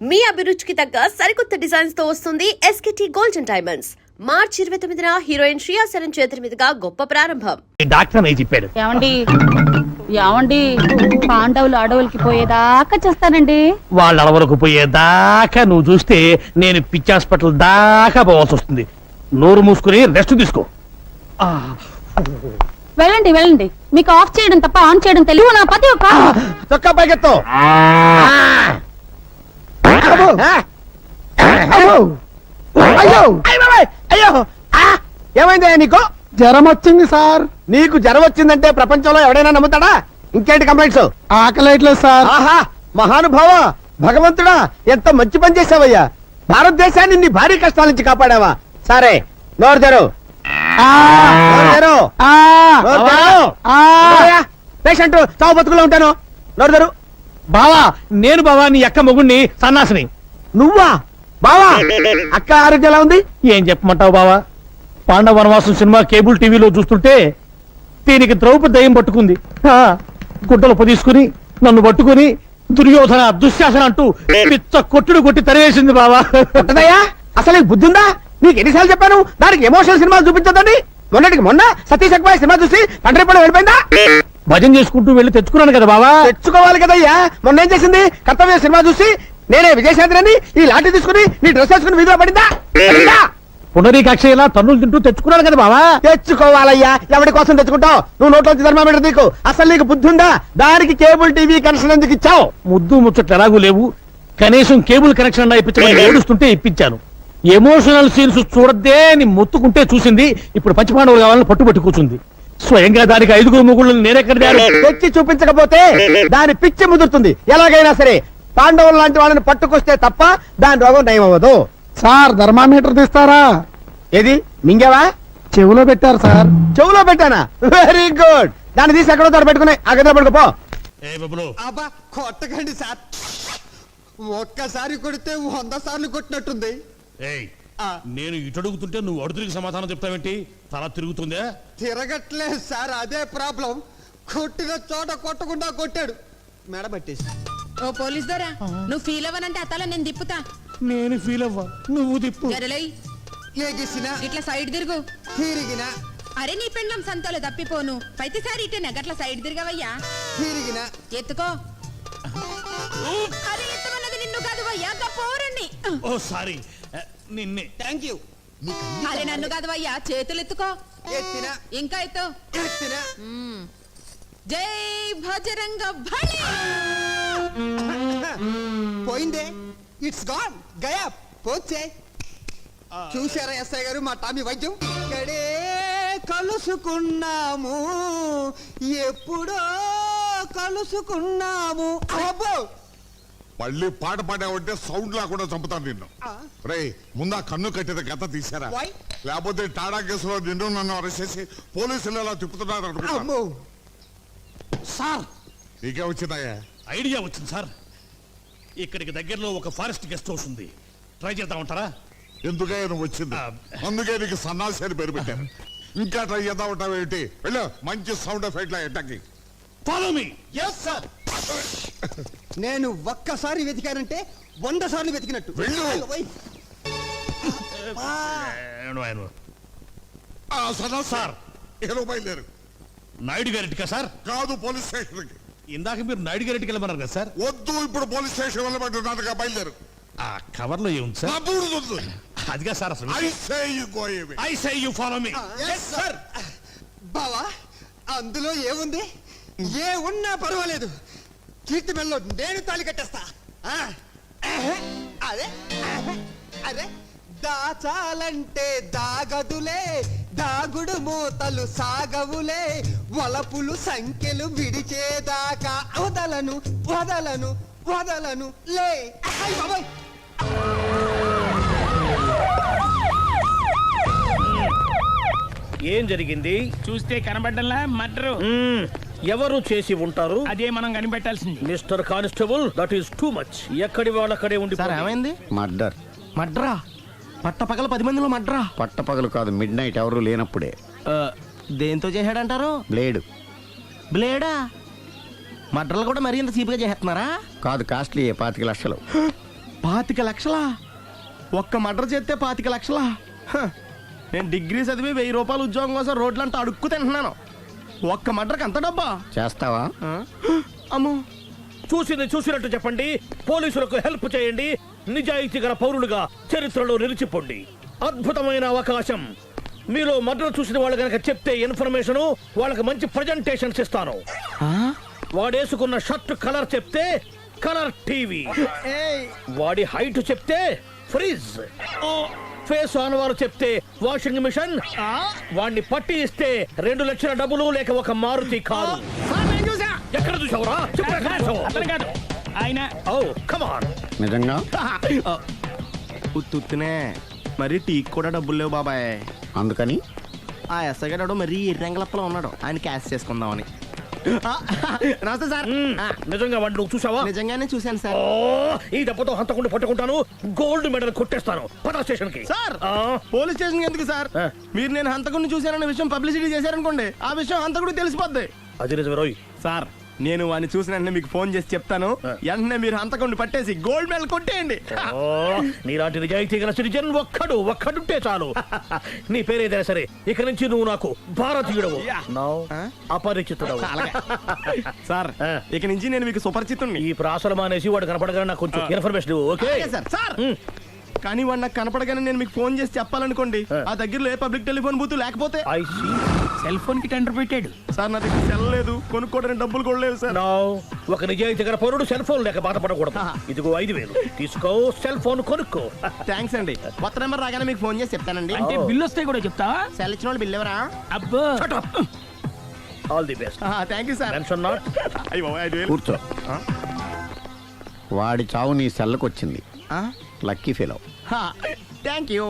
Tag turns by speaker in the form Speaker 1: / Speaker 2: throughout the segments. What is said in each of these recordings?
Speaker 1: మీ అభిరుచికి తగ్గ సరికొత్త డిజైన్స్ తో వస్తుంది SKT గోల్డెన్ డైమండ్స్. మార్చి 29న హీరోయిన్ శ్రియా సరన్ చేతుల మీదుగా గొప్ప ప్రారంభం.
Speaker 2: డాక్టర్ చెప్పాడు.
Speaker 3: ఏమండి పాండవులు అడవులకి పోయేదాకా చేస్తానండి.
Speaker 2: వాళ్ళ అడవులకు పోయేదాకా నువ్వు చూస్తే నేను పిచ్చి హాస్పిటల్ దాకా పోవాల్సి వస్తుంది. నోరు మూసుకుని రెస్ట్ తీసుకో.
Speaker 3: వెళ్ళండి వెళ్ళండి, మీకు ఆఫ్ చేయడం తప్ప ఆన్ చేయడం తెలియదు. నా పతి ఒక
Speaker 2: చొక్కా పైకెత్తు. ఏమైందా నీకు?
Speaker 4: జ్వరం వచ్చింది సార్.
Speaker 2: నీకు జ్వరం వచ్చిందంటే ప్రపంచంలో ఎవడైనా నమ్ముతాడా? ఇంకేంటి కంప్లైంట్స్?
Speaker 4: ఆకలేట్లేదు సార్.
Speaker 2: ఆహా, మహానుభావ, భగవంతుడా, ఎంత మంచి పని చేసావయ్యా. భారతదేశాన్ని నీ భారీ కష్టాల నుంచి కాపాడావా. సరే, నోరు తెరు. పేషెంట్ చావు బతుకులో ఉంటాను. నోరు తెరు. బావా, నేను బావా నీ అక్క మొగుణ్ణి, సన్నాసిని. నువ్వా బావా? అక్క ఆరోగ్యం ఎలా ఉంది? ఏం చెప్పమంటావు బావా? పాండవ వనవాసం సినిమా కేబుల్ టీవీలో చూస్తుంటే దీనికి ద్రౌపది దయ్యం పట్టుకుంది. గుడ్డలు పొదీసుకుని నన్ను పట్టుకుని దుర్యోధన దుశ్శాసన అంటూ పిచ్చ కొట్టుడు కొట్టి తరివేసింది బావా. అసలు నీకు బుద్ధి ఉందా? నీకు ఎన్నిసార్లు చెప్పాను దానికి ఎమోషనల్ సినిమాలు చూపించొద్దని. మొన్నటికి మొన్న సతీష్ అక్బాయ్ సినిమా చూసి పంటరిపడ వెళ్ళిపోయిందా? భజన చేసుకుంటూ వెళ్ళి తెచ్చుకున్నాను కదా బావా. తెచ్చుకోవాలి కదయ్యా. మొన్న ఏం చేసింది? కర్తవ్య సినిమా చూసి నేనే విజయశాంతిని ఈ లాఠీ తీసుకుని నీ డ్రెస్ వేసుకుని వీధిలో పడిందా? పునరీకాక్ష ఇలా తన్నులు తింటూ తెచ్చుకున్నాను కదా బావా. తెచ్చుకోవాలయ్యా. ఎవరి కోసం తెచ్చుకుంటావు? నువ్వు నోట్లోంచి ధర్మామీటర్ నీకు అసలు నీకు బుద్ధి ఉందా? దానికి కేబుల్ టీవీ కనెక్షన్ ఎందుకు ఇచ్చావు? ముద్దు ముచ్చట్లు ఎలాగూ లేవు. కనీసం కేబుల్ కనెక్షన్ అన్నా ఇప్పించమని ఏడుస్తుంటే ఇప్పించాను. ఎమోషనల్ సీన్స్ చూడద్దే అని మొత్తుకుంటే చూసింది. ఇప్పుడు పంచపాండవులు కావాలని పట్టుబట్టి కూర్చుంది. స్వయంగా దానికి 5 ముగ్గురు నేనెక్కడ తెచ్చి చూపించకపోతే దాని పిచ్చి ముదురుతుంది. ఎలాగైనా సరే పాండవులు లాంటి వాళ్ళని పట్టుకొస్తే తప్ప దాని రోగం నయం అవ్వదు.
Speaker 4: సార్ ధర్మామీటర్ తీస్తారా?
Speaker 2: ఏది మింగేవా?
Speaker 4: చెవులో పెట్టారు సార్.
Speaker 2: చెవులో పెట్టానా? Very good. దాన్ని తీసి ఎక్కడో తోట పెట్టుకుని ఆ గదిలో పడుకోపో.
Speaker 5: అబ్బా కొట్టకండి సార్. ఒక్కసారి కొడితే 100 సార్లు కొట్టినట్టుంది.
Speaker 6: నేను ఇటు అడుగుతుంటే నువ్వు అడుగురికి సమాధానం చెప్తావేంటి? తల తిరుగుతుందే?
Speaker 5: తిరగట్లేదు సార్, అదే ప్రాబ్లం. కొట్టిన చోట కొట్టకుండా కొట్టాడు. మెడ పట్టేసి.
Speaker 7: ఓ పోలీస్ దొరా, నువ్వు ఫీల్ అవ్వనంటే అతల నేను తిప్పుతా.
Speaker 6: నేను ఫీల్ అవ్వా, నువ్వు తిప్పు.
Speaker 7: జరలై
Speaker 5: ఏగిసినా
Speaker 7: ఇట్లా సైడ్ తిరుగు.
Speaker 5: తిరిగినా
Speaker 7: అరే నీ పెండ్లం సంతలో తప్పిపోను. ప్రతిసారి ఇటేనా గట్ల సైడ్ తిరగవయ్యా.
Speaker 5: తిరిగినా
Speaker 7: ఎత్తుకో. అరే ఎత్తుకున్నది నిన్ను కాదు వయ్యా, పోరండి.
Speaker 6: ఓ సారీ, నిన్నే.
Speaker 5: Thank you.
Speaker 7: అరే నన్ను కాదు వయ్యా, చేతులు ఎత్తుకో.
Speaker 5: ఎత్తినా
Speaker 7: ఇంకా ఎత్తు.
Speaker 5: ఎత్తినా.
Speaker 7: జై భజరంగ బలి.
Speaker 5: పోయిందే. It's gone. గయా పోచే. చూసారా ఎస్ఐ గారు మా టామీ వైద్యం? ఇక్కడే కలుసుకున్నాము, ఎప్పుడో కలుసుకున్నాము. అబ్బో,
Speaker 8: మళ్ళీ పాట పాడావంటే సౌండ్ లేకుండా చంపుతాను నిన్ను. రే, ముందా కన్ను కట్టిన గత తీసారా? లేకపోతే టాడా కేసులో నిన్ను నన్ను అరెస్ట్ చేసి పోలీసులు ఎలా తిప్పుతున్నారు అనుకుంటా.
Speaker 6: సార్,
Speaker 8: నీకే వచ్చిందయ్యా?
Speaker 6: ఐడియా వచ్చింది సార్. ఇక్కడికి దగ్గరలో ఒక ఫారెస్ట్ గెస్ట్ హౌస్ ఉంది. ట్రై చేద్దామంటారా?
Speaker 8: ఎందుకే నువ్వు వచ్చింది? అందుకే నీకు సన్నాసి అని పేరు పెట్టాను. ఇంకా ట్రై చేద్దామంటావు ఏంటి? వెళ్ళు, మంచి సౌండ్ ఎఫెక్ట్ లా ఎట్టకి.
Speaker 6: Follow me.
Speaker 5: yes sir. నేను ఒక్కసారి వెతికానంటే 100 సార్లు వెతికినట్టు.
Speaker 8: వెళ్ళు.
Speaker 6: సార్,
Speaker 8: ఏదో బయలుదేరు.
Speaker 6: నాయుడు గారింటికా సార్?
Speaker 8: కాదు, పోలీస్ స్టేషన్ కి.
Speaker 6: ఇందాక మీరు నాయుడు గారింటికి వెళ్ళమన్నారు కదా సార్?
Speaker 8: వద్దు, ఇప్పుడు పోలీస్ స్టేషన్ వెళ్ళమంటున్నానుగా, బయలుదేరు.
Speaker 6: ఆ కవర్ లో ఏముంది సార్? అదిగా సార్ అసలు.
Speaker 8: I say you
Speaker 6: follow me.
Speaker 5: yes sir. బావా, అందులో ఏముంది? ఏ ఉన్నా పర్వాలేదు, కీర్తి మెల్లో నేను తాళి కట్టేస్తా. అదే అదే దాచాలంటే దాగదులే, దాగుడు మూతలు సాగవులే, వలపులు సంఖ్యలు విడిచేదాకా వదలను వదలను వదలను లే.
Speaker 2: ఏం జరిగింది?
Speaker 9: చూస్తే కనబడ్డంలా మర్డరు.
Speaker 2: ఎవరు చేసి ఉంటారు?
Speaker 9: అదే మనం కనిపెట్టాల్సింది.
Speaker 2: Mister constable, that is too much. ఎక్కడి వాళ్ళక్కడే ఉండి.
Speaker 4: ఏమైంది?
Speaker 10: మర్డర్.
Speaker 4: మడ్రా? పట్టపగల 10 మందిలో మడ్రా?
Speaker 10: పట్టపగలు కాదు, మిడ్ నైట్ ఎవరు లేనప్పుడే.
Speaker 4: దేంతో చేశాడంటారు?
Speaker 10: బ్లేడ్.
Speaker 4: బ్లేడా? మడ్రలు కూడా మరీ ఇంత చీప్గా చేస్తున్నారా?
Speaker 10: కాదు, కాస్ట్లీ 25 లక్షలు.
Speaker 4: పాతిక లక్షలా? ఒక్క మర్డర్ చేస్తే 25 లక్షలా? హ, నేను డిగ్రీ చదివి 1000 రూపాయలు ఉద్యోగం కోసం రోడ్లంతా అడుక్కు తింటున్నాను. ఒక్క మర్డర్కి అంత డబ్బా?
Speaker 10: చేస్తావా?
Speaker 4: ఆ? అమ్మో,
Speaker 6: చూసింది చూసినట్టు చెప్పండి, పోలీసులకు హెల్ప్ చేయండి, నిజాయితీ గల పౌరులుగా చరిత్రలో నిలిచిపోండి. అద్భుతమైన అవకాశం. మీలో మర్డర్ చూసిన వాళ్ళు కనుక చెప్తే ఇన్ఫర్మేషన్, వాళ్ళకి మంచి ప్రజెంటేషన్స్ ఇస్తాను. వాడేసుకున్న షర్ట్ కలర్ చెప్తే కలర్ టీవీ, వాడి హైట్ చెప్తే ఫ్రిజ్, ఫేస్ ఆన్ వారు చెప్తే వాషింగ్ మిషన్, వాడిని పట్టి ఇస్తే 2 లక్షల డబ్బులు లేక ఒక మారుతి కారు. ఎక్కడ చూసావురా? చెప్పు, ఎక్కడ చూసావు?
Speaker 9: అతను కాదు ఆయన.
Speaker 6: Oh come on.
Speaker 10: నిజంగా?
Speaker 4: ఉత్తునే మరి టీకి కూడా డబ్బులు లేవు బాబాయ్.
Speaker 10: అందుకని
Speaker 4: ఆ ఎస్ఐ గారు మరీ ఎర్రంగలప్పలో ఉన్నాడు, ఆయన క్యాష్ చేసుకుందామని. ఆ, నమస్తే సార్.
Speaker 6: నిజంగా వాడిని నువ్వు చూసావా?
Speaker 4: నిజంగానే చూశాను సార్.
Speaker 6: ఓ, ఈ దెబ్బతో హంతకుండా పట్టుకుంటాను, గోల్డ్ మెడల్ కొట్టేస్తాను. పటా స్టేషన్ కి.
Speaker 4: సార్, పోలీస్ స్టేషన్ ఎందుకు సార్?
Speaker 6: ఆ.
Speaker 4: మీరు నేను హంతకుడిని చూశానన్న విషయం పబ్లిసిటీ చేశారనుకోండి, ఆ విషయం హంతకుడికి తెలిసిపోద్ది.
Speaker 6: అది నిజమే రోయ్.
Speaker 4: సార్, నేను వాడిని చూసిన వెంటనే మీకు ఫోన్ చేసి చెప్తాను. వెంటనే మీరు హంతకుడిని పట్టేసి గోల్డ్ మెడల్ కొట్టేయండి.
Speaker 6: ఓ, నీలాంటి నిజాయితీ గల సిటిజన్ ఒక్కడుంటే చాలు. నీ పేరేదైనా సరే, ఇక నుంచి నువ్వు నాకు భారతీయుడవు, నౌ అపరిచితుడవు.
Speaker 4: అలాగే. సార్, ఇక నుంచి నేను మీకు సుపరిచితుణ్ణి.
Speaker 6: ఈ ప్రాసలు మానేసి వాడు కనపడగానే నాకు కొంచెం ఇన్ఫర్మేషన్ ఇవ్వు, ఓకే?
Speaker 4: అలాగే సార్. సార్, కానీ వాడు నాకు కనపడగానే నేను మీకు ఫోన్ చేసి చెప్పాలనుకోండి, ఆ దగ్గరలో ఏ పబ్లిక్ టెలిఫోన్ బూత్ లేకపోతే.
Speaker 6: I see.
Speaker 9: సెల్ ఫోన్ కి టెండర్ పెట్టాడు.
Speaker 4: సార్, నా దగ్గర సెల్ లేదు, కొనుక్కోవడానికి డబ్బులు కూడా లేవు సార్.
Speaker 6: నౌ ఒక నిజాయితీ గల పౌరుడు సెల్ ఫోన్ లేక బాధపడకూడదు. ఇదిగో 5,000 తీసుకో, సెల్ ఫోన్ కొనుక్కో.
Speaker 4: థ్యాంక్స్ అండి. కొత్త నెంబర్ రాగానే మీకు ఫోన్ చేసి చెప్తానండి.
Speaker 9: అంటే బిల్లు వస్తే కూడా చెప్తావా?
Speaker 4: సెల్ ఇచ్చిన వాళ్ళు బిల్ ఎవరా?
Speaker 9: అబ్బో,
Speaker 6: all the best.
Speaker 4: Thank you sir.
Speaker 6: Tension not.
Speaker 4: అయ్యో, 5,000.
Speaker 10: కూర్చో. వాడి చావు నీ సెల్లకు వచ్చింది. Lucky fellow.
Speaker 4: Thank you.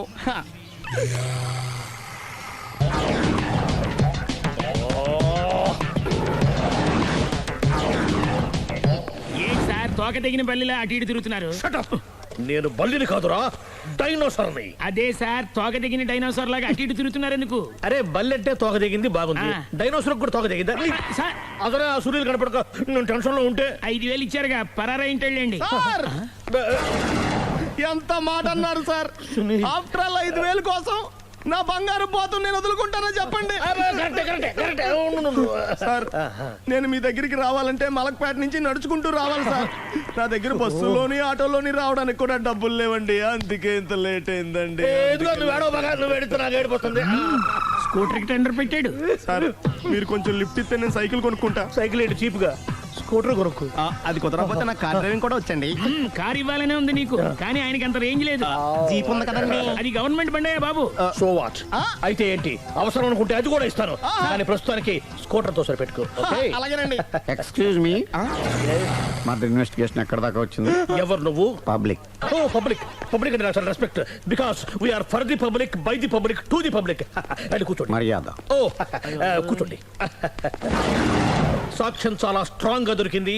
Speaker 9: ఏంటి సార్ తోక తెగిన బల్లిలా అటు ఇటు తిరుగుతున్నారు?
Speaker 6: నేను బల్లిని కాదురా, డైనోసార్ని.
Speaker 9: అదే సార్, తోక తెగిన డైనోసార్ లాగా అటు ఇటు తిరుగుతున్నారు ఎందుకు?
Speaker 6: అరే, బల్లెంటే తోక దిగింది బాగుంది, డైనోసార్ కూడా తోక దిగిందా?
Speaker 9: సార్,
Speaker 6: అదరే ఆ సూర్యులు కనపడక నేను టెన్షన్ లో ఉంటే.
Speaker 9: 5,000 ఇచ్చారుగా, పరారా ఇంటండి.
Speaker 4: సార్, ఎంత మాట అన్నారు సార్? ఆఫ్టర్ ఆల్ 5,000 కోసం నా బంగారు పోతు నేను వదులుకుంటానో చెప్పండి. సార్, నేను మీ దగ్గరికి రావాలంటే మలక్పేట నుంచి నడుచుకుంటూ రావాలి సార్. నా దగ్గర బస్సులోని ఆటోలోని రావడానికి కూడా డబ్బులు లేవండి, అందుకే ఇంత లేట్ అయిందండి.
Speaker 9: స్కూటర్ కి టెండర్ పెట్టాడు.
Speaker 4: సార్, మీరు కొంచెం లిఫ్ట్ ఇస్తే నేను సైకిల్ కొనుక్కుంటా.
Speaker 6: సైకిల్ ఏంటి చీప్ గా, స్కూటర్ కొనుక్కు.
Speaker 4: అది కుదరకపోతే నాకు కార్ డ్రైవింగ్ కూడా వచ్చండి.
Speaker 9: కార్ ఇవ్వాలనే ఉంది నీకు, కానీ ఆయనకి అంత రేంజ్ లేదు.
Speaker 4: జీప్ ఉంది కదండి.
Speaker 9: అది గవర్నమెంట్ బండే బాబు.
Speaker 6: So what? అయితే ఏంటి, అవసరం అనుకుంటే అది కూడా ఇస్తాను, కానీ ప్రస్తుతానికి స్కూటర్ తో సరిపెట్టుకో.
Speaker 4: అలాగేనండి.
Speaker 10: ఎక్స్క్యూజ్ మీ, మర్డర్ ఇన్వెస్టిగేషన్ ఎక్కడ దాకా వచ్చింది?
Speaker 6: ఎవరు నువ్వు?
Speaker 10: పబ్లిక్.
Speaker 6: ఓ, పబ్లిక్. పబ్లిక్ అంటే నాకు respect, because we are for the public, by the public, to the public. అది కూర్చోండి.
Speaker 10: మర్యాద.
Speaker 6: ఓ, కూర్చోండి. సాక్ష్యం చాలా స్ట్రాంగ్ గా దొరికింది,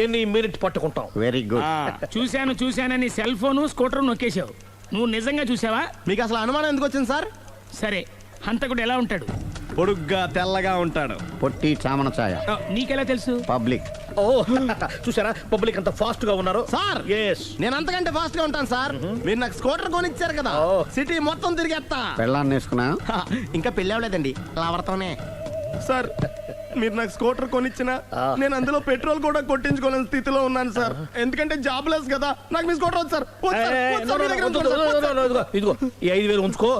Speaker 6: ఎన్ని మినిట్ పట్టుకుంటాం.
Speaker 10: Very good.
Speaker 9: చూశానని సెల్ ఫోన్ స్కూటర్ నొక్కేశావు. నువ్వు నిజంగా చూసావా?
Speaker 4: మీకు అసలు అనుమానం ఎందుకు వచ్చింది సార్?
Speaker 9: సరే, హంతకుడు ఎలా ఉంటాడు?
Speaker 4: పొడుగ్గా తెల్లగా ఉంటాడు.
Speaker 10: పొట్టి చామన ఛాయ.
Speaker 9: నీకెలా తెలుసు?
Speaker 10: పబ్లిక్.
Speaker 6: ఓ, చూసారా పబ్లిక్ అంత ఫాస్ట్ గా ఉన్నారు.
Speaker 4: సార్,
Speaker 6: ఎస్,
Speaker 4: నేను అంతకంటే ఫాస్ట్ గా ఉంటాను సార్. మీరు నాకు స్కూటర్ కొనిచ్చారు కదా, సిటీ మొత్తం తిరిగేస్తా.
Speaker 10: పెళ్ళాన్ని వేసుకున్నా?
Speaker 4: ఇంకా పెళ్ళి అవ్వలేదండి, లావర్తోనే. సార్, మీరు నాకు స్కూటర్ కొనిచ్చిన నేను అందులో పెట్రోల్ కూడా కొట్టించుకోలేని స్థితిలో ఉన్నాను సార్. ఎందుకంటే జాబ్ లెస్ కదా, నాకు మీ స్కూటర్ వద్దు సార్.
Speaker 6: ఇదిగో ఈ 5,000 ఉంచుకో,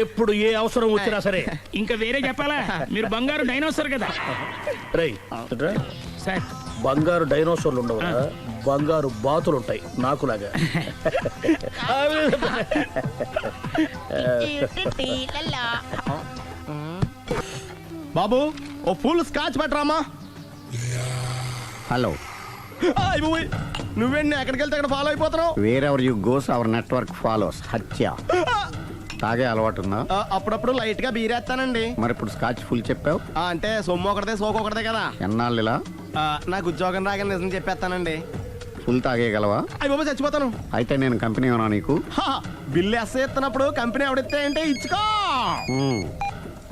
Speaker 6: ఎప్పుడు ఏ అవసరం వచ్చినా సరే.
Speaker 9: ఇంకా వేరే చెప్పాలా? మీరు బంగారు డైనోసార్ కదా.
Speaker 6: రై
Speaker 9: సార్,
Speaker 6: బంగారు డైనోసార్లు ఉండవు, బంగారు బాతులు ఉంటాయి నాకులాగా.
Speaker 4: బాబు, ఓ ఫుల్ స్కాచ్ పెట్టరామా.
Speaker 10: హలో.
Speaker 4: నువ్వేంటి ఎక్కడికి వెళ్తే అక్కడ ఫాలో అయిపోతున్నావు?
Speaker 10: Wherever you goes our network follows. హత్య. తాగే అలవాటు ఉందా?
Speaker 4: అప్పుడప్పుడు లైట్ గా బీరేస్తానండి.
Speaker 10: మరి ఇప్పుడు స్కాచ్ ఫుల్ చెప్పావు
Speaker 4: అంటే సొమ్ము ఒకటిదే సోకు ఒకటిదే కదా.
Speaker 10: ఎన్నాళ్ళు ఇలా?
Speaker 4: నాకు ఉద్యోగం రాగానే నిజం చెప్పేస్తానండి.
Speaker 10: ఫుల్ తాగేయగలవా?
Speaker 4: అయ్యి బాబా, చచ్చిపోతాను.
Speaker 10: అయితే నేను కంపెనీ ఉన్నా నీకు?
Speaker 4: బిల్లు ఎస్ ఎత్తినప్పుడు కంపెనీ ఎవడితే అంటే ఇచ్చుకో.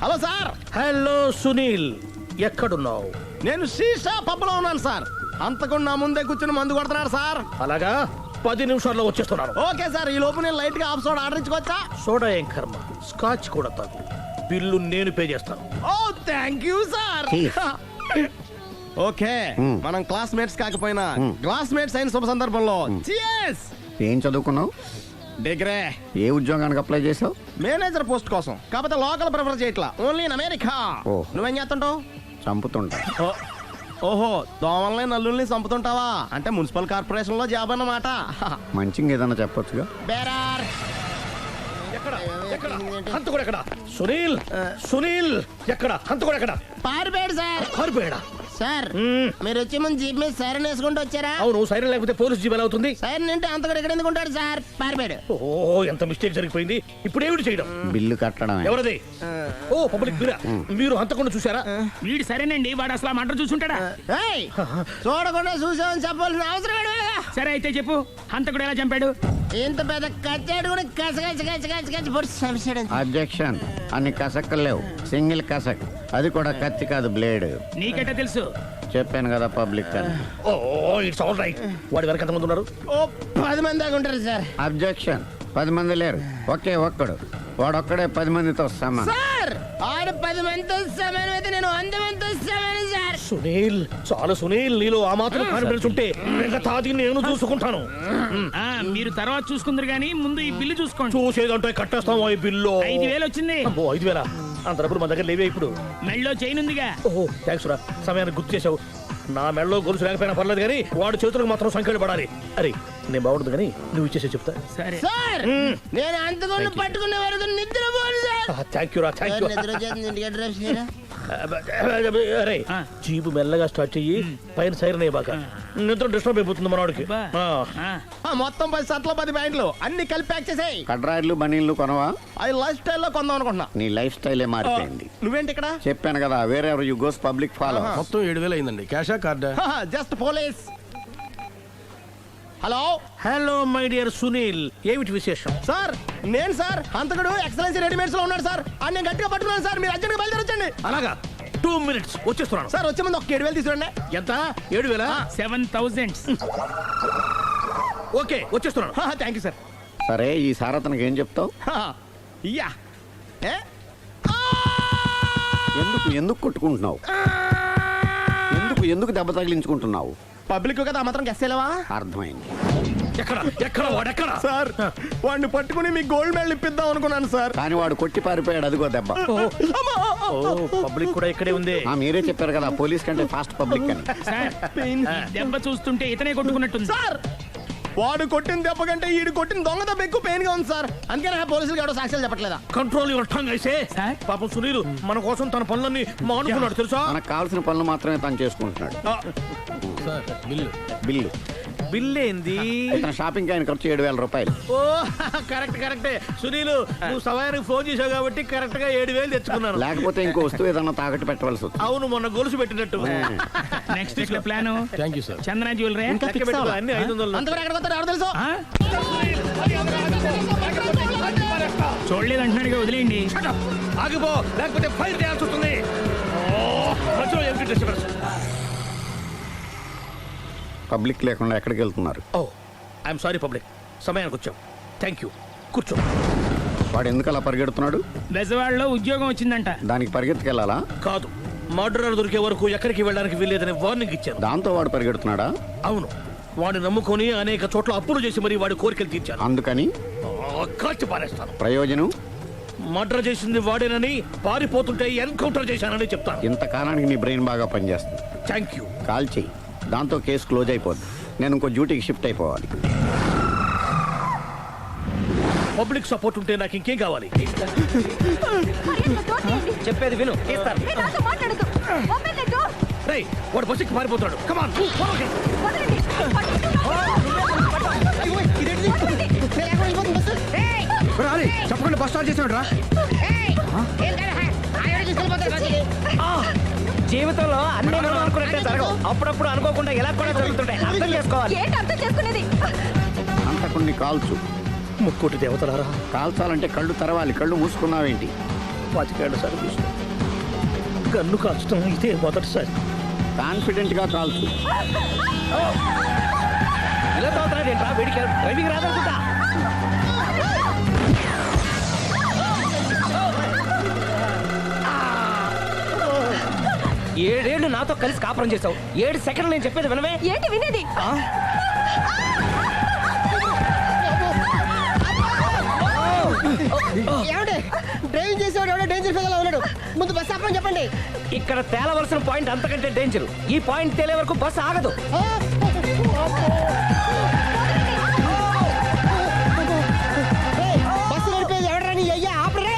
Speaker 4: Hello sir.
Speaker 6: హలో సునీల్, ఎక్కడున్నావు?
Speaker 4: నేను శీషా పబ్లో ఉన్నాను సార్. అంతకుండా నా ముందే కూర్చుని మందు కొడుతున్నాడు సార్.
Speaker 6: అలాగా, 10 నిమిషాల్లో వచ్చేస్తున్నాను.
Speaker 4: ఓకే సార్, ఈ లోపు నేను లైట్ గా ఆఫ్ సోడా ఆర్డర్ ఇచ్చుకోవచ్చా?
Speaker 6: సోడా ఏం కర్మ, స్కాచ్ కూడా తాగు. బిల్లు నేను పే చేస్తాను.
Speaker 4: ఓ థ్యాంక్ యూ సార్. ఓకే, మనం క్లాస్మేట్స్ కాకపోయినా క్లాస్మేట్స్ అయిన శుభ సందర్భంలో cheers.
Speaker 10: ఏం చదువుకున్నావు?
Speaker 4: డిగ్రీ.
Speaker 10: ఏ ఉద్యోగానికి అప్లై చేసావు?
Speaker 4: మేనేజర్ పోస్ట్ కోసం, కాకపోతే లోకల్ ప్రిఫర్ చేయట్లా, ఓన్లీ ఇన్ అమెరికా.
Speaker 10: ఓ.
Speaker 4: నువ్వేం చేస్తుంటావు?
Speaker 10: చంపుతుంటా.
Speaker 4: ఓహో, దోమల్ని నల్లుల్ని చంపుతుంటావా? అంటే మున్సిపల్ కార్పొరేషన్ లో జాబ్ అన్నమాట.
Speaker 10: మంచిగా ఏదైనా చెప్పొచ్చుగా.
Speaker 4: బేరార్.
Speaker 6: ఎక్కడ ఎక్కడ హంతకుడు ఎక్కడ? సునీల్, సునీల్ ఎక్కడ? హంతకుడు ఎక్కడ?
Speaker 4: పారిపోయాడు సార్.
Speaker 6: పారిపోయాడా?
Speaker 4: సార్ మీరు వచ్చే ముందు జీప్ మీద సైరన్ వేసుకుంటూ వచ్చారా?
Speaker 6: అవును, సైరన్ లేకపోతే పోలీస్ జీబ్ ఎలా అవుతుంది?
Speaker 4: సైరన్ అంటే అంతకుడు ఎక్కడ ఎందుకు ఉంటాడు సార్? పారిపోయాడు.
Speaker 6: ఓ, ఎంత మిస్టేక్ జరిగిపోయింది. ఇప్పుడు ఏమిటి చేయడం?
Speaker 10: బిల్లు కట్టడమే.
Speaker 6: ఎవరది? ఓ, పబ్లిక్ బిల్లా. మీరు హంతకుండా చూసారా?
Speaker 9: వీడు సరేనండి, వాడు అసలు ఆ మంట చూసుంటాడా?
Speaker 4: ఏయ్, చూడకుండా చూసామని చెప్పాల్సిన అవసరం ఏంటి?
Speaker 9: సరే అయితే చెప్పు, హంతకుడు ఎలా చంపాడు?
Speaker 4: ఇంత పెద్ద కచ్చాడు కూడా కచ్చ పొడి చంపేశాడు.
Speaker 10: అబ్జెక్షన్. అన్ని కసక్కలు లేవు, సింగిల్ కసక్. అది కూడా కత్తి కాదు, బ్లేడ్.
Speaker 9: నీకెట్టా తెలుసు?
Speaker 10: చెప్పాను కదా పబ్లిక్ అని.
Speaker 6: ఓ, ఇట్స్ ఆల్ రైట్. వాడి వెనక ఎంతమంది ఉన్నారు?
Speaker 4: ఓ 10 మంది దాకా ఉంటారు సార్.
Speaker 10: అబ్జెక్షన్. 10 మంది లేరు, ఒకే ఒక్కడు. వాడొక్కడే 10 మందితో సమానం.
Speaker 4: సార్ ఆడు 10 మందితో సమానం అయితే నేను 100 మందితో సమానం సార్.
Speaker 6: సునీల్, చాలా సునీల్, నీలో ఆ మాత్రం కాన్ఫిడెన్స్ ఉంటే మిగతాది నేను చూసుకుంటాను.
Speaker 9: ఆ, మీరు తర్వాత చూసుకుందరు గానీ ముందు ఈ బిల్లు చూసుకోండి.
Speaker 6: చూసేదంటే కట్టేస్తాం ఈ బిల్లు.
Speaker 9: 5,000 వచ్చింది.
Speaker 6: అబ్బో, 5,000? అంత డబ్బులు మన దగ్గర లేవే ఇప్పుడు.
Speaker 9: మెళ్ళో చైన్ ఉందిగా.
Speaker 6: ఓహో, థ్యాంక్స్ రా, సమయానికి గుర్తు చేసావు. నా మెడలో గొలుసు లేకపోయినా పర్లేదు కానీ వాడి చేతులకు మాత్రం సంఖ్యలు పడాలి. అరే, నేను బాగుండదు కానీ నువ్వు ఇచ్చేసే చెప్తా.
Speaker 9: సరే
Speaker 4: సార్ నేను అంతకుండా పట్టుకునే వరకు నిద్రపోను సార్.
Speaker 6: థ్యాంక్ యూ రా, థ్యాంక్ యూ.
Speaker 4: నిద్ర వచ్చేది ఇంటికి అడ్రస్ చేయరా?
Speaker 6: అరే, జీబు మెల్లగా స్టార్ట్ చెయ్యి, పైన సైరన్ అయ్యాక నిద్ర డిస్టర్బ్ అయిపోతుంది మనవాడికి.
Speaker 4: మొత్తం 10 షర్ట్లు 10 ప్యాంట్లు అన్ని కలిపి ప్యాక్ చేసేయ్.
Speaker 10: కడ్రాయిలు బనీన్లు కొనవా?
Speaker 4: అది లైఫ్ స్టైల్లో కొందాం అనుకుంటున్నా.
Speaker 10: నీ లైఫ్ స్టైలే మారిపోయింది.
Speaker 4: నువ్వేంటి ఇక్కడ?
Speaker 10: చెప్పాను కదా, వేరే ఎవరు యు గోస్ పబ్లిక్ ఫాలో.
Speaker 4: మొత్తం 7,000 అయిందండి. క్యాషా కార్డా? Just police. Hello
Speaker 6: hello my dear Sunil, ఏమిటి విశేషం?
Speaker 4: సార్ నేను సార్ అంతకుడు ఎక్సలెన్సీ రెడీమేడ్స్ లో ఉన్నాడు సార్. అని నేను గట్టిగా పట్టుకున్నాను సార్. మీరు అర్జెంట్గా బయలుదేరొచ్చండి.
Speaker 6: అలాగా, 2 minutes వచ్చేస్తున్నాను.
Speaker 4: సార్ వచ్చే ముందు ఒక 7,000 తీసుకురండి.
Speaker 6: ఎంత? 7,000?
Speaker 9: 7,000.
Speaker 6: ఓకే, వచ్చేస్తున్నాను.
Speaker 4: Thank you sir.
Speaker 10: సరే, ఈ సార్ అతనికి ఏం చెప్తావు?
Speaker 4: యా
Speaker 10: ఎందుకు ఎందుకు కొట్టుకుంటున్నావు? ఎందుకు దెబ్బ తగిలించుకుంటున్నావు?
Speaker 4: పబ్లిక్ కదా మాత్రం గెస్సేలేవా?
Speaker 10: అర్థమైంది.
Speaker 6: ఎక్కడ ఎక్కడ వాడెక్కడ?
Speaker 4: సార్ వాడిని పట్టుకుని మీకు గోల్డ్ మెడల్ ఇప్పిద్దాం అనుకున్నాను సార్.
Speaker 10: కానీ వాడు కొట్టి పారిపోయాడు, అదిగో దెబ్బ.
Speaker 6: పబ్లిక్ కూడా ఇక్కడే ఉంది.
Speaker 10: మీరే చెప్పారు కదా, పోలీస్ కంటే ఫాస్ట్ పబ్లిక్ అని.
Speaker 9: సార్, దెబ్బ చూస్తుంటే ఇతనే కొట్టుకున్నట్టుంది.
Speaker 4: సార్ వాడు కొట్టిన దెబ్బ కంటే ఈడు కొట్టిన దొంగ దెబ్బ ఎక్కువ పెయిన్ గా ఉంది సార్. అందుకే పోలీసులు ఎవడో సాక్ష్యాలు చెప్పట్లేదా?
Speaker 6: కంట్రోల్ యువర్ టంగ్ ఐసే. పాపం సునీల్ మన కోసం తన పనులన్నీ మానుకున్నాడు తెలుసా?
Speaker 10: మనకు కావాల్సిన పనులు మాత్రమే తను చేసుకుంటున్నాడు. బిల్లు
Speaker 6: బిల్ ఏంది?
Speaker 10: ఇతను షాపింగ్ ఆయన ఖర్చు 7,000 రూపాయలు.
Speaker 6: ఓ, కరెక్ట్ కరెక్టే. సునీల్, నువ్వు సమయానికి ఫోన్ చేసావు కాబట్టి కరెక్ట్ గా 7,000 తెచ్చుకున్నాను.
Speaker 10: లేకపోతే ఇంకో వస్తువు ఏదన్నా తాకట్టు పెట్టవలసి వస్తుంది.
Speaker 6: అవును, మొన్న గొలుసు పెట్టినట్టు.
Speaker 9: Next week plan.
Speaker 4: Thank you sir.
Speaker 9: Chandana jewellery.
Speaker 6: అన్ని 500.
Speaker 4: అంతవరకు ఎక్కడ పోతారు ఎవరు తెలుసు?
Speaker 9: చూడలేదు అంటున్నాడుగా, వదిలేయండి.
Speaker 6: ఆగిపో, లేకపోతే ఫైర్ చేయాల్సి వస్తుంది. మధ్యలో ఏమిటి డిస్టర్బెన్స్?
Speaker 10: పబ్లిక్ లేకుండా ఎక్కడికి వెళ్తున్నారు?
Speaker 6: ఓ, ఐఎమ్ సారీ పబ్లిక్, సమయానికి వచ్చాం. థ్యాంక్ యూ, కూర్చో.
Speaker 10: వాడు ఎందుకు అలా పరిగెడుతున్నాడు?
Speaker 9: బెజవాడలో ఉద్యోగం వచ్చిందంట.
Speaker 10: దానికి పరిగెత్తుకెళ్ళాలా?
Speaker 6: కాదు, మర్డరర్ దొరికే వరకు ఎక్కడికి వెళ్ళడానికి వీల్లేదని వార్నింగ్ ఇచ్చాను.
Speaker 10: దాంతో వాడు పరిగెడుతున్నాడా?
Speaker 6: అవును, వాడిని నమ్ముకొని అనేక చోట్ల అప్పులు చేసి మరి వాడి కోరికలు తీర్చాను.
Speaker 10: అందుకని
Speaker 6: కాల్చి పారేస్తాను.
Speaker 10: ప్రయోజనం?
Speaker 6: మర్డర్ చేసింది వాడేనని, పారిపోతుంటే ఎన్కౌంటర్ చేశానని చెప్తాను.
Speaker 10: ఇంతకాలానికి నీ బ్రెయిన్ బాగా పనిచేస్తుంది.
Speaker 6: Thank you.
Speaker 10: కాల్ చెయ్యి, దాంతో కేసు క్లోజ్ అయిపోద్ది. నేను ఇంకో డ్యూటీకి షిఫ్ట్ అయిపోవాలి.
Speaker 6: పబ్లిక్ సపోర్ట్ ఉంటే నాకు ఇంకేం కావాలి?
Speaker 2: చెప్పేది విను.
Speaker 6: రేయ్, వాడు బస్సుకి పారిపోతాడు. కమాన్,
Speaker 2: చెప్పకుండా బస్ స్టార్ట్ చేసాడు రా. జీవితంలో అన్ని మనం అనుకున్నట్టే జరగవు. అప్పుడప్పుడు అనుకోకుండా ఎలా కూడా జరుగుతుంటాయి. అర్థం చేసుకోవాలి.
Speaker 10: అంతకుడిని కాల్చు.
Speaker 6: ముక్కోటి దేవతలారా,
Speaker 10: కాల్చాలంటే కళ్ళు తెరవాలి. కళ్ళు మూసుకున్నావేంటి?
Speaker 6: 25 ఏళ్ల సర్వీస్, గన్ను కాల్చడం ఇదే మొదటిసారి.
Speaker 10: కాన్ఫిడెంట్ గా కాల్చు.
Speaker 6: ఇలా తోతున్నాడు ఏంట్రా? వీడికి డ్రైవింగ్ రాదనుకుంటా. ఏడేళ్లు నాతో కలిసి కాపురం చేసావు, 7 సెకండ్లు నేను చెప్పేది వినవే.
Speaker 3: ఏంటి వినేది?
Speaker 5: డ్రైవింగ్ చేసేవాడు ఎవడో డేంజర్ ఫీల్ ఉన్నాడు. ముందు బస్ ఆపమని చెప్పండి.
Speaker 6: ఇక్కడ తేలవలసిన పాయింట్ అంతకంటే డేంజర్. ఈ పాయింట్ తేలే వరకు బస్సు ఆగదు.
Speaker 5: బస్సు నడిపేది ఎవడని అయ్యా ఆపరే.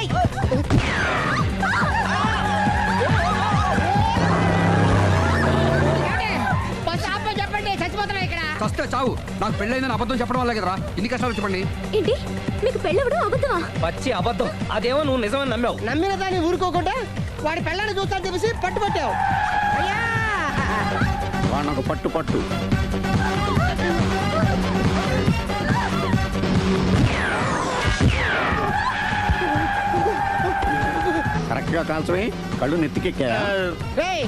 Speaker 5: బస్ ఆపమని చెప్పండి, చచ్చిపోతున్నా ఇక్కడ.
Speaker 10: వస్తే చావు. నాకు పెళ్ళైందని అబద్ధం చెప్పడం వల్ల కదరా ఇన్ని కష్టాలు చెప్పండి.
Speaker 3: ఏంటి మీకు పెళ్ళవడం అబద్ధమా?
Speaker 6: పచ్చి అబద్ధం. అదేమో నువ్వు నిజమని నమ్మావు.
Speaker 5: నమ్మిన దాన్ని ఊరుకోకుండా వాడి పెళ్ళాన్ని చూస్తాను చెప్పేసి పట్టుబట్టావు. అయ్యా
Speaker 10: వాడినొక పట్టు పట్టు. కరెక్ట్ గా కాల్చవే. కళ్ళు నెత్తికెక్కా.
Speaker 5: రేయ్,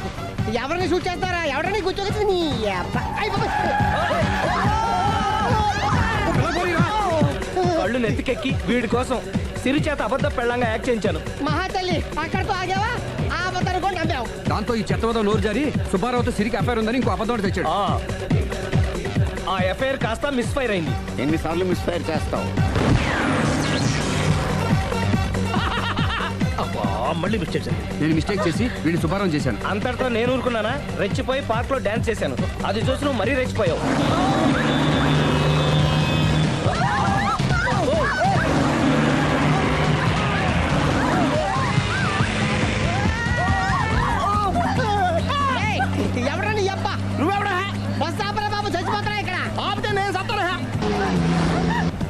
Speaker 5: ఎవరిని షూట్ చేస్తారా? ఎవరిని కూర్చోగచ్చు నీ అబ్బా. అయ్ బాబోయ్.
Speaker 6: కళ్ళు నెత్తికెక్కి వీడి కోసం సిరి చేత అబద్ధ పెళ్ళంగా యాక్ట్ చేయించాను.
Speaker 5: మహాతల్లి అక్కడితో ఆగావా? ఆ అబద్ధాన్ని కూడా నమ్మావు.
Speaker 10: దాంతో ఈ చెత్తవతో నోరు జారి సుబ్బారావుతో సిరికి అఫైర్ ఉందని ఇంకో అబద్ధం తెచ్చాడు.
Speaker 6: ఆ ఎఫ్ఐఆర్ కాస్త మిస్ఫైర్ అయింది.
Speaker 10: ఎన్నిసార్లు మిస్ఫైర్ చేస్తావు?
Speaker 6: మళ్ళీ మిస్టేక్ చేశాను.
Speaker 10: నేను మిస్టేక్ చేసి వీడిని సుబ్బారావు చేశాను.
Speaker 6: అంతటితో నేను ఊరుకున్నానా? రెచ్చిపోయి పార్క్ లో డాన్స్ చేశాను. అది చూసి నువ్వు మరీ రెచ్చిపోయావు.
Speaker 5: ఎవరని అబ్బా? నువ్వెవడా? బస్ ఆపరా బాబు, చచ్చిపోతున్నా ఇక్కడ. ఆపితే నేను సత్తానా?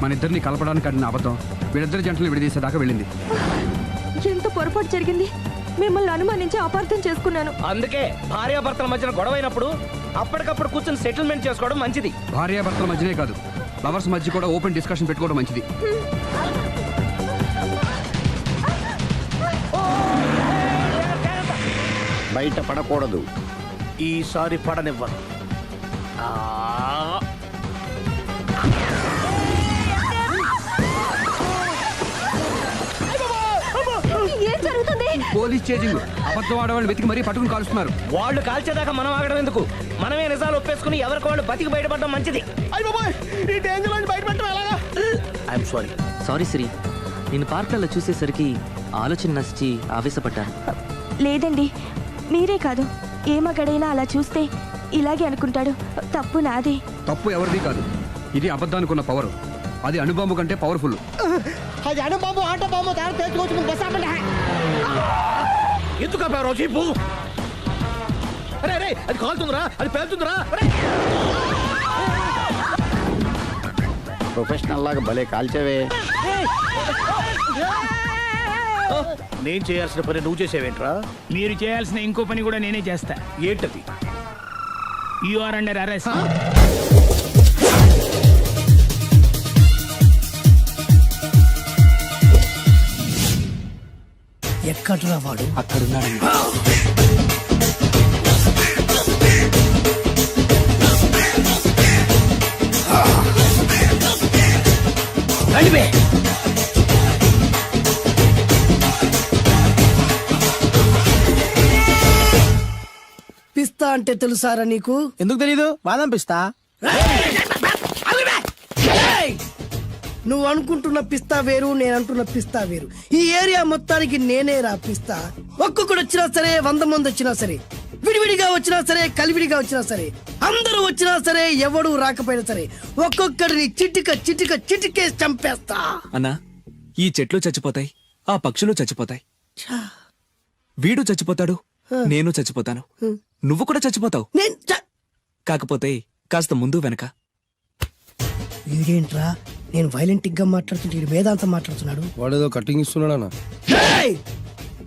Speaker 10: మన ఇద్దరిని కలపడానికి ఆడిన అబద్ధం వీళ్ళిద్దరి జంటలు విడదీసేదాకా వెళ్ళింది.
Speaker 3: ఎంత పొరపాటు జరిగింది. మిమ్మల్ని అనుమానించి అపార్థం చేసుకున్నాను.
Speaker 6: అందుకే భార్యాభర్తల మధ్యన గొడవైనప్పుడు అప్పటికప్పుడు కూర్చొని సెటిల్మెంట్ చేసుకోవడం మంచిది.
Speaker 10: భార్యాభర్తల మధ్యనే కాదు, లవర్స్ మధ్య కూడా ఓపెన్ డిస్కషన్ పెట్టుకోవడం మంచిది. బయట పడకూడదు.
Speaker 6: ఈసారి పడనివ్వను.
Speaker 3: ఏం జరుగుతుంది?
Speaker 10: Police chasing. అబద్ధం ఆడవాళ్ళు వెతికి మరీ పట్టుకుని కాలుస్తున్నారు.
Speaker 6: వాళ్ళు కాల్చేదాకా మనం ఆగడం ఎందుకు? మనమే నిజాలు ఒప్పేసుకుని ఎవరికి వాళ్ళు బతికి బయటపడడం మంచిది.
Speaker 5: అయ్ బాబోయ్, ఈ డేంజర్ నుంచి బయటపడటం ఎలాగా?
Speaker 6: I'm sorry.
Speaker 11: సారీ శ్రీ, నేను పార్కులలో చూసేసరికి ఆలోచన నచ్చి ఆవేశపడ్డాను.
Speaker 3: లేదండి, మీరే కాదు, ఏ మగాడైనా అలా చూస్తే ఇలాగే అనుకుంటాడు. తప్పు నాదే.
Speaker 10: తప్పు ఎవరిది కాదు. ఇది అబద్ధానికున్న పవర్. అది అణుబాంబు కంటే పవర్ఫుల్.
Speaker 5: అది అణుబాంబు ఆటో బాంబు తయారు తెచ్చుకోవచ్చు. ముందు బస్ ఆపండి.
Speaker 6: ఎందుకు ఆపావు చీపు? అరే అరే, అది కాలుతుందిరా, అది పేలుతుందిరా.
Speaker 10: ప్రొఫెషనల్ లాగా భలే కాల్చేవే.
Speaker 6: నేను చేయాల్సిన పని నువ్వు చేసేవేంట్రా?
Speaker 9: మీరు చేయాల్సిన ఇంకో పని కూడా నేనే చేస్తా.
Speaker 6: ఏంటది?
Speaker 9: You are under arrest.
Speaker 5: ఎక్కడ్రా వాడు?
Speaker 11: అక్కడున్నాడు.
Speaker 5: పిస్తా అంటే తెలుసారా నీకు? ఎందుకు తెలీదు? బాదం పిస్తా. నువ్వు అనుకుంటున్న పిస్తా వేరు, నేను అంటున్న పిస్తా వేరు. ఈ ఏరియా మొత్తానికి నేనే రా పిస్తా. ఒక్కొక్కడు వచ్చినా సరే, 100 మంది వచ్చినా సరే, విడివిడిగా వచ్చినా సరే, కలివిడిగా వచ్చినా సరే, అందరూ వచ్చినా సరే, ఎవడు రాకపోయినా సరే, ఒక్కొక్కడిని చిటిక చిటిక చిటికేసి చంపేస్తా.
Speaker 11: అన్నా, ఈ చెట్లు చచ్చిపోతాయి, ఆ పక్షులు చచ్చిపోతాయి, వీడు చచ్చిపోతాడు, నేను చచ్చిపోతాను, నువ్వు కూడా చచ్చిపోతావు. కాకపోతే కాస్త ముందు వెనక.
Speaker 5: వీడేంట్రా, నేను వైలెంట్ గా మాట్లాడుతుంటే వీడు వేదాంతం మాట్లాడుతున్నాడు.
Speaker 4: వాడేదో కటింగ్ ఇస్తున్నాడా?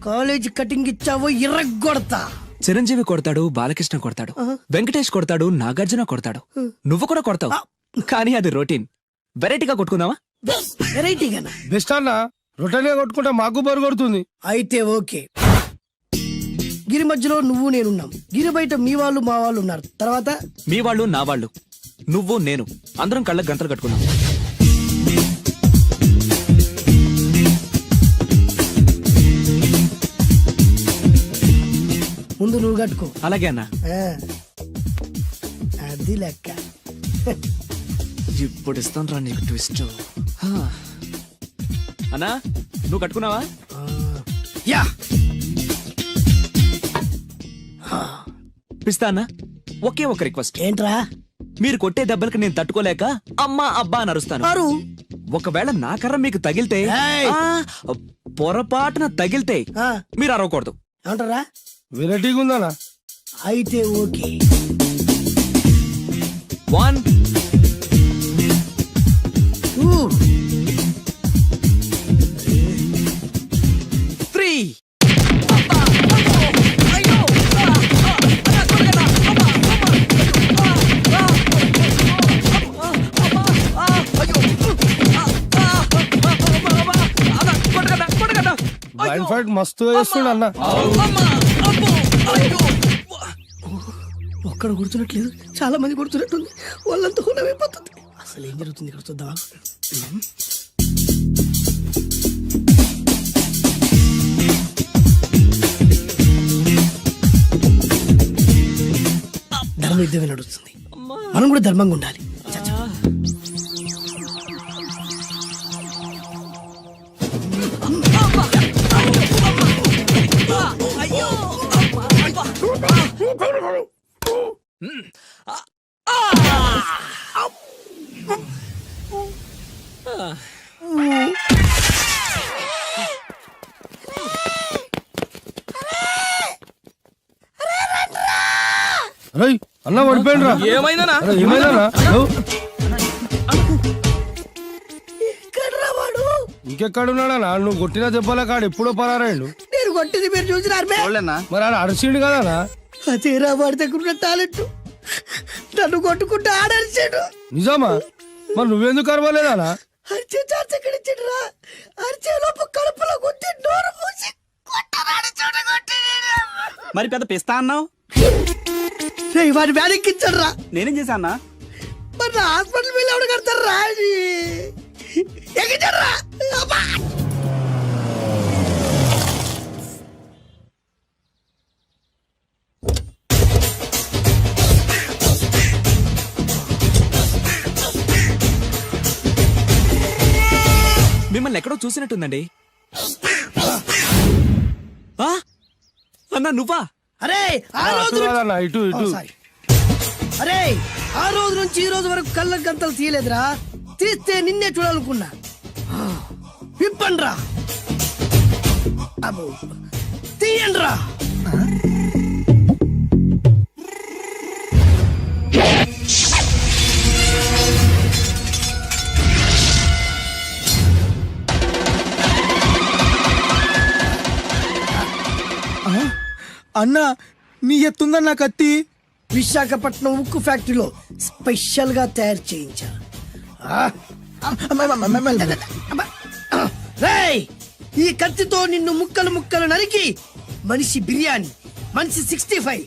Speaker 5: కాలేజ్ కటింగ్ ఇచ్చావో ఇర్రగొడతా.
Speaker 11: చిరంజీవి కొడతాడు, బాలకృష్ణ కొడతాడు, వెంకటేష్ కొడతాడు, నాగార్జున కొడతాడు, నువ్వు కూడా కొడతావు. కానీ అది రొటీన్. వెరైటీగా కొట్టుకుందామా?
Speaker 5: వెరైటీగానా?
Speaker 4: బెస్ట్ అన్న, రొట్టెనే కొట్టుకుంటే మాకు బరు కొడుతుంది.
Speaker 5: అయితే ఓకే. గిరి మధ్యలో నువ్వు నేనున్నాం. గిరి బయట మీ వాళ్ళు మా వాళ్ళు ఉన్నారు. తర్వాత
Speaker 11: మీ వాళ్ళు నా వాళ్ళు నువ్వు నేను అందరం కళ్ళకు గంతలు కట్టుకున్నాం.
Speaker 5: ముందు నువ్వు కట్టుకో.
Speaker 11: అలాగే అన్నా.
Speaker 5: ఆ, అది లెక్క.
Speaker 11: ఇప్పుడు ఇస్తాను రా నీకు ట్విస్ట్. అన్నా నువ్వు కట్టుకున్నావా?
Speaker 5: యా
Speaker 11: పిస్తా అన్నా, ఒకే ఒక రిక్వెస్ట్.
Speaker 5: ఏంట్రా?
Speaker 11: మీరు కొట్టే దెబ్బలకి నేను తట్టుకోలేక అమ్మా అబ్బా అని అరుస్తాను.
Speaker 5: అరు.
Speaker 11: ఒకవేళ నా కర్ర మీకు తగిలితే,
Speaker 5: ఏయ్!
Speaker 11: పొరపాటున తగిలితే
Speaker 5: ఆ,
Speaker 11: మీరు అరవకూడదు.
Speaker 5: ఏమంటారా?
Speaker 2: వెరైటీగా ఉందానా?
Speaker 5: అయితే ఓకే.
Speaker 11: 1
Speaker 5: ఊ,
Speaker 11: 3
Speaker 2: వైన్ ఫైట్ మస్తు వేస్తుండ అన్న.
Speaker 5: ఒక్కడ గుర్తున్నట్లేదు, చాలా మంది గుర్తున్నట్టుంది. వాళ్ళంతా హులమైపోతుంది. అసలు ఏం జరుగుతుంది ఇక్కడ చూద్దామా? ధర్మ యుద్ధమే నడుస్తుంది. మనం కూడా ధర్మంగా ఉండాలి. చచ్చా.
Speaker 2: రేయ్ అన్న పడిపోయిండ్రా.
Speaker 11: ఏమైందనా?
Speaker 2: అరే, ఏమైందన్నా?
Speaker 5: ఎక్కడ్రా వాడు?
Speaker 2: ఇంకెక్కడున్నాడనా? నువ్వు కొట్టిన దెబ్బల కాడు ఎప్పుడో పరారాయండు.
Speaker 5: నేను కొట్టింది మీరు చూసినారు.
Speaker 2: మరి ఆడ అరిసిండు కదనా?
Speaker 5: అదేరా వాడి దగ్గర ఉన్న టాలెంట్. నన్ను కొట్టుకుంటూ ఆడరిచాడు.
Speaker 2: నిజమా? మరి నువ్వెందుకు అరవలేదానా?
Speaker 5: అరిచే ఛాన్స్ ఎక్కడ ఇచ్చిండ్రా? అరిచే లోపు కడుపులో కొట్టి నోరు మూసి కొట్టరాని చోట కొట్టి
Speaker 10: మరి పెద్ద పిస్తా అన్నావు,
Speaker 5: వాడి వ్యాధికిచ్చాడు రా.
Speaker 10: నేనేం చేశానా?
Speaker 5: మరి నా హాస్పిటల్ బిల్ ఎవడు కడతారు రా? ఎక్కించాడు రా. అబ్బా!
Speaker 11: మిమ్మల్ని ఎక్కడో చూసినట్టుందండి. ఆ? అన్నా నువ్వా?
Speaker 5: అరే ఆ రోజు
Speaker 2: కాదన్నా, ఇటు ఇటు.
Speaker 5: సారీ. అరే ఆ రోజు నుంచి ఈ రోజు వరకు కళ్ళ గంతలు తీయలేదురా. తీస్తే నిన్నే చూడాలనుకున్నా. విప్పండ్రా. అబ్బో తీయండ్రా.
Speaker 2: అన్నా నీ ఎత్తుందన్న కత్తి.
Speaker 5: విశాఖపట్నం ఉక్కు ఫ్యాక్టరీలో స్పెషల్ గా తయారు చేయించా. రేయ్, ఈ కత్తితో నిన్ను ముక్కలు ముక్కలు నరికి మనిషి బిర్యానీ, మనిషి 65,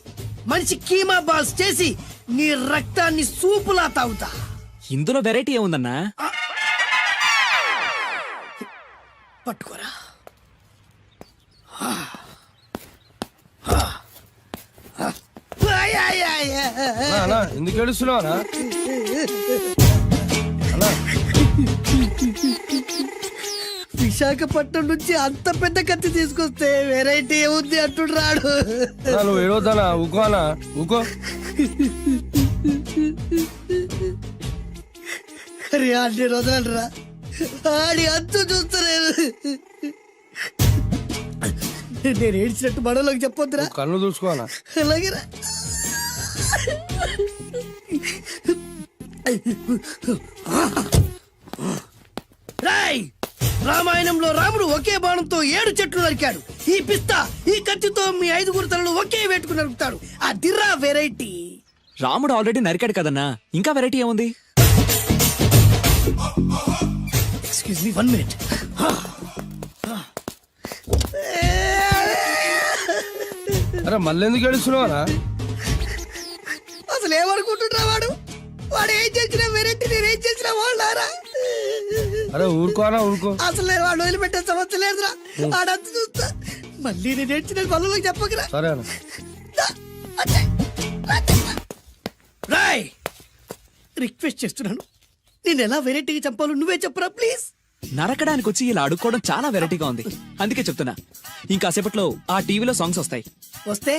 Speaker 5: మనిషి కీమా బాల్స్ చేసి నీ రక్తాన్ని సూపులా తాగుతా.
Speaker 11: ఇందులో వెరైటీ ఏముందన్నా?
Speaker 5: పట్టుకోరా.
Speaker 2: ఎందుకు ఏడుస్తున్నావా?
Speaker 5: విశాఖపట్నం నుంచి అంత పెద్ద కత్తి తీసుకొస్తే వెరైటీ ఏముంది అంటుడు రాడు.
Speaker 2: నువ్వు ఏడవద్దానా? ఊకోనా? ఊకో.
Speaker 5: అరే ఆడి వదలరా. ఆడి అంతు చూస్తలేదు. నేను ఏడ్చినట్టు మనలోకి చెప్పొద్దురా.
Speaker 2: కన్ను చూసుకోనా?
Speaker 5: అలాగేరా. రాయ్, రామాయణంలో రాముడు ఒకే బాణంతో 7 చెట్లు నరికాడు. ఈ పిస్తా ఈ కత్తితో మీ 5 తలలు ఒకే వేటుకు నరుకుతాడు. ఆ దిర్రా వెరైటీ.
Speaker 11: రాముడు ఆల్రెడీ నరికాడు కదన్నా, ఇంకా వెరైటీ ఏముంది?
Speaker 5: Excuse me 1 minute.
Speaker 2: అరే మళ్ళీ ఎందుకు ఏడుస్తున్నావా?
Speaker 5: అసలు ఏమనుకుంటున్నా వాడు? వాడు ఏం వాళ్ళారా
Speaker 2: అరే ఊరుకోనా ఊరుకో.
Speaker 5: అసలు నేను వాడు వదిలిపెట్టే సమస్య లేదురా. ఆడంత చూస్తా మళ్ళీ నేను ఏడ్చిన పనులకు చెప్పకరా.
Speaker 2: సరే
Speaker 5: రాయ్ రిక్వెస్ట్ చేస్తున్నాను, నేను ఎలా వెరైటీగా చంపాలో నువ్వే చెప్పరా ప్లీజ్.
Speaker 11: నరకడానికి వచ్చి ఇలా అడుక్కోవడం చాలా వెరైటీగా ఉంది, అందుకే చెప్తున్నా. ఇంకాసేపట్లో ఆ టీవీలో సాంగ్స్ వస్తాయి.
Speaker 5: వస్తే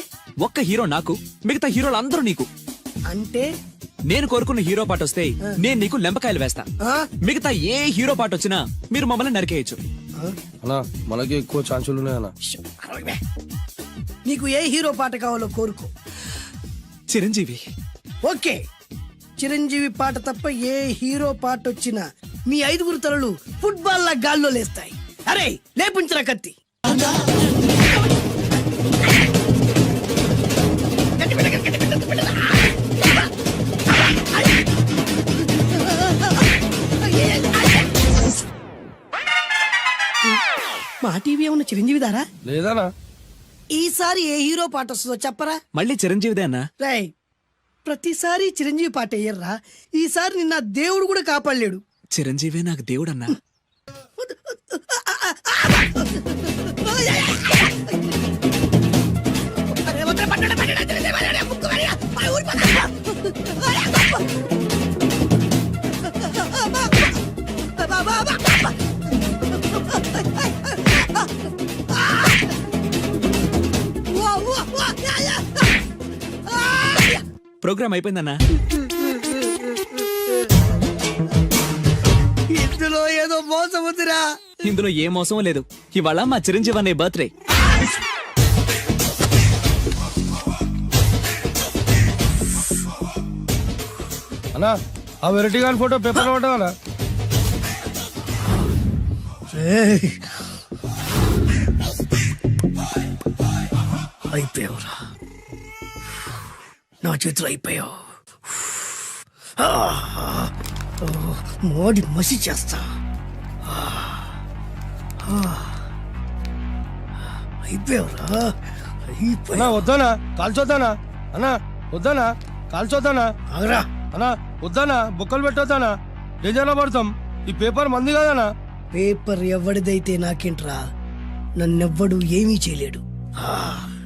Speaker 11: ఒక్క హీరో నాకు, మిగతా హీరోలు అందరూ నీకు.
Speaker 5: అంటే
Speaker 11: నేను కోరుకున్న హీరో పాట వస్తే నేను నీకు లెంపకాయలు వేస్తా. మిగతా ఏ హీరో పాట వచ్చినా మీరు మమ్మల్ని నరికేయచ్చు.
Speaker 2: అన్నా మనకి ఎక్కువ ఛాన్సులు ఉన్నాయన్నా.
Speaker 5: నీకు ఏ హీరో పాట కావాలో కోరుకో.
Speaker 11: చిరంజీవి.
Speaker 5: ఓకే, చిరంజీవి పాట తప్ప ఏ హీరో పాట వచ్చినా మీ 5 తలలు ఫుట్బాల్ లా గాల్లో లేస్తాయి. అరే లేపుంచరా కత్తి. మా టీవీ ఏమన్నా చిరంజీవి దారా
Speaker 2: లేదనా?
Speaker 5: ఈసారి ఏ హీరో పాట వస్తుందో చెప్పరా.
Speaker 11: మళ్ళీ చిరంజీవిదే అన్నా.
Speaker 5: రై ప్రతిసారి చిరంజీవి పాట వేయర్రా. ఈసారి నిన్న దేవుడు కూడా కాపాడలేడు.
Speaker 11: చిరంజీవే నాకు దేవుడన్నా. ప్రోగ్రామ్ అయిపోయిందన్నా.
Speaker 5: ఇందులో ఏదో మోసం ఉందిరా.
Speaker 11: ఇందులో ఏ మోసం లేదు. ఇవాళ మా చిరంజీవి అనే బర్త్డే.
Speaker 2: అన్నా ఆ వెరైటీ గారి ఫోటో పేపర్ పడ్డా.
Speaker 5: అయిపోయావురా, నా చేతిలో అయిపోయావు. మోడి మసి చేస్తా. అయిపోయావురా,
Speaker 2: అన్నా వద్దానా కాల్చొద్దానా? అన్నా వద్దానా కాల్చొద్దానా?
Speaker 5: ఆగరా.
Speaker 2: అన్నా వద్దానా బొక్కలు పెట్టొద్దానా? డేంజర్లో పడతాం. ఈ పేపర్ మంది కదనా?
Speaker 5: పేపర్ ఎవడిదైతే నాకేంట్రా, నన్నెవ్వడు ఏమీ చేయలేడు.